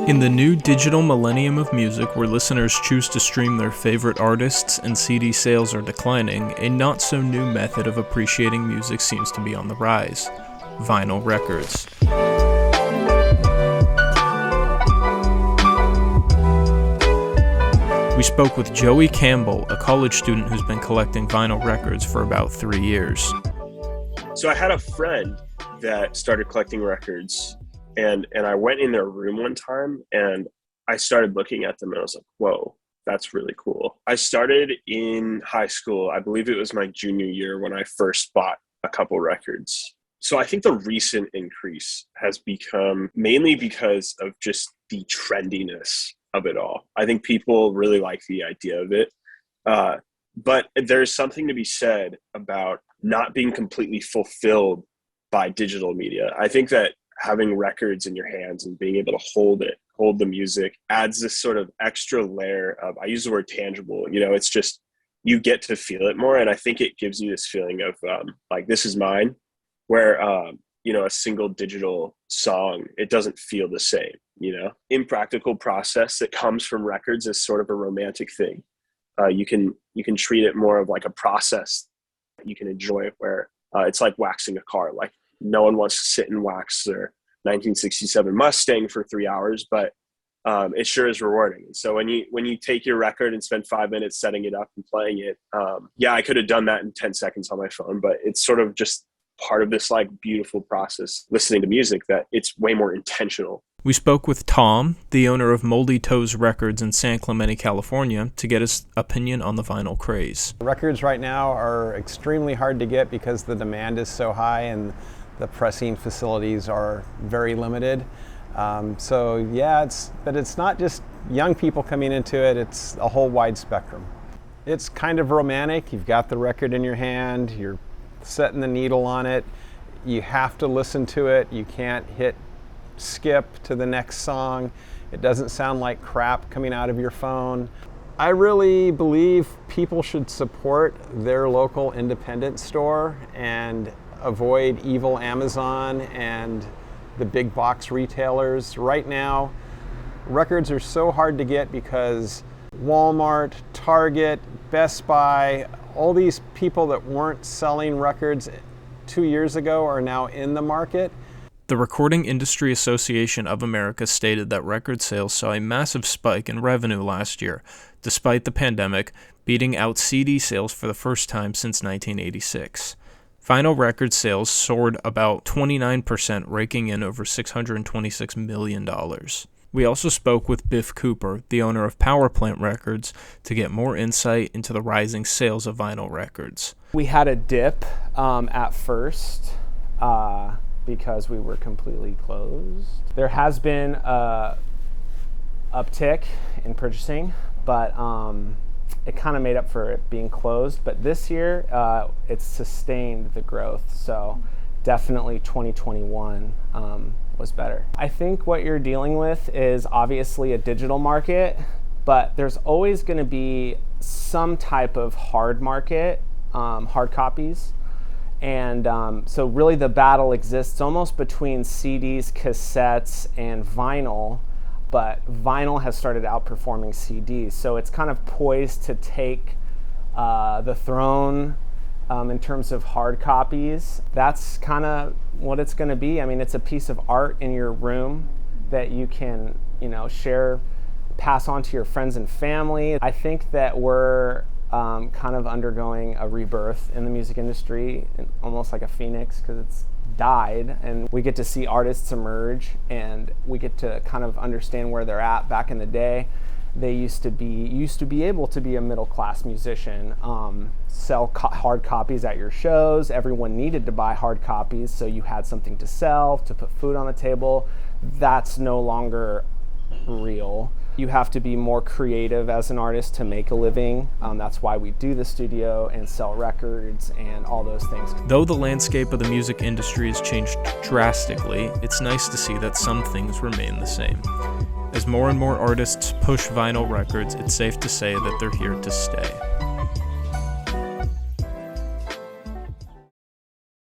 In the new digital millennium of music, where listeners choose to stream their favorite artists and CD sales are declining, a not-so-new method of appreciating music seems to be on the rise: vinyl records. We spoke with Joey Campbell, a college student who's been collecting vinyl records for about 3 years. So I had a friend that started collecting records, and I went in their room one time and I started looking at them and I was like, whoa, that's really cool. I started in high school. I believe it was my junior year when I first bought a couple records. So I think the recent increase has become mainly because of just the trendiness of it all. I think people really like the idea of it. But there's something to be said about not being completely fulfilled by digital media. I think that having records in your hands and being able to hold the music adds this sort of extra layer of, I use the word tangible, it's just, you get to feel it more. And I think it gives you this feeling of like, this is mine, where, a single digital song, it doesn't feel the same, Impractical process that comes from records is sort of a romantic thing. You can treat it more of like a process that you can enjoy, where it's like waxing a car. Like, no one wants to sit and wax their 1967 Mustang for 3 hours, but it sure is rewarding. And so when you take your record and spend 5 minutes setting it up and playing it, I could have done that in 10 seconds on my phone, but it's sort of just part of this like beautiful process, listening to music, that it's way more intentional. We spoke with Tom, the owner of Moldy Records in San Clemente, California, to get his opinion on the vinyl craze. Records right now are extremely hard to get because the demand is so high and the pressing facilities are very limited. It's not just young people coming into it, it's a whole wide spectrum. It's kind of romantic. You've got the record in your hand, you're setting the needle on it, you have to listen to it, you can't hit skip to the next song. It doesn't sound like crap coming out of your phone. I really believe people should support their local independent store and avoid evil Amazon and the big box retailers. Right now, records are so hard to get because Walmart, Target, Best Buy, all these people that weren't selling records 2 years ago are now in the market. The Recording Industry Association of America stated that record sales saw a massive spike in revenue last year, despite the pandemic, beating out CD sales for the first time since 1986. Vinyl record sales soared about 29%, raking in over $626 million. We also spoke with Biff Cooper, the owner of Power Plant Records, to get more insight into the rising sales of vinyl records. We had a dip at first because we were completely closed. There has been a uptick in purchasing, but it kind of made up for it being closed. But this year, it's sustained the growth. So definitely 2021 was better. I think what you're dealing with is obviously a digital market, but there's always going to be some type of hard market, hard copies. And so really the battle exists almost between CDs, cassettes, and vinyl. But vinyl has started outperforming CDs, so it's kind of poised to take the throne in terms of hard copies. That's kind of what it's going to be. I mean, it's a piece of art in your room that you can, share, pass on to your friends and family. I think that we're kind of undergoing a rebirth in the music industry, almost like a phoenix, because it's died, and we get to see artists emerge, and we get to kind of understand where they're at. Back in the day, they used to be able to be a middle class musician, sell hard copies at your shows. Everyone needed to buy hard copies, so you had something to sell, to put food on the table. That's no longer real. You have to be more creative as an artist to make a living. That's why we do the studio and sell records and all those things. Though the landscape of the music industry has changed drastically, it's nice to see that some things remain the same. As more and more artists push vinyl records, it's safe to say that they're here to stay.